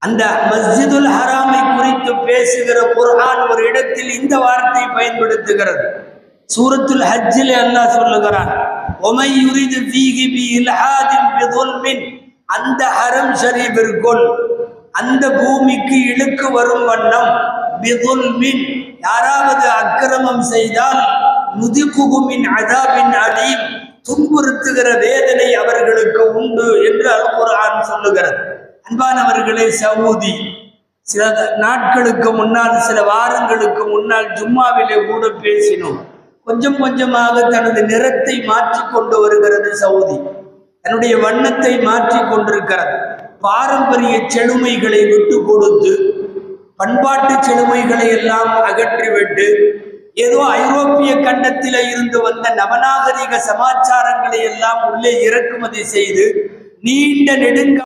அந்த மஸ்ஜிதுல் ஹராமை குறித்து பேசுகிற குர்ஆன் ஒரு இடத்தில் இந்த வார்த்தை பயன்படுத்துகிறது. சூரத்துல் ஹஜ்ஜில் அல்லாஹ் சொல்லுகிறான், ஒமை யுரிது ஃபீஹி பிஇல்ஹாதின் பிதுல்மின், அந்த ஹரம் ஷரீஃபிற்குள் அந்த பூமிக்கு இழுக்கு வரும் வண்ணம் பிதுல்மின் யாராவது அக்கிரமம் செய்தால் நுதிகுஹு மின் அஸாபின் அலீம், துன்புறுத்துகிற வேதனை அவர்களுக்கு உண்டு என்று அல் குர்ஆன் சொல்லுகிறது. அன்பானவர்களே, சவுதி சில நாட்களுக்கு முன்னால், சில வாரங்களுக்கு முன்னால் ஜும்மாவிலே கூட பேசினோம். கொஞ்சம் கொஞ்சமாக தனது நிறத்தை மாற்றிக் கொண்டு வருகிறது சவுதி, தன்னுடைய வண்ணத்தை மாற்றிக் கொண்டிருக்கிறது. பாரம்பரிய செழுமைகளை விட்டு கொடுத்து பண்பாட்டு செழுமைகளை எல்லாம் அகற்றிவிட்டு ஏதோ ஐரோப்பிய கண்டத்தில இருந்து வந்த நவநாகரிக சமாச்சாரங்களை எல்லாம் உள்ளே இறக்குமதி செய்து நீண்ட நெடுங்க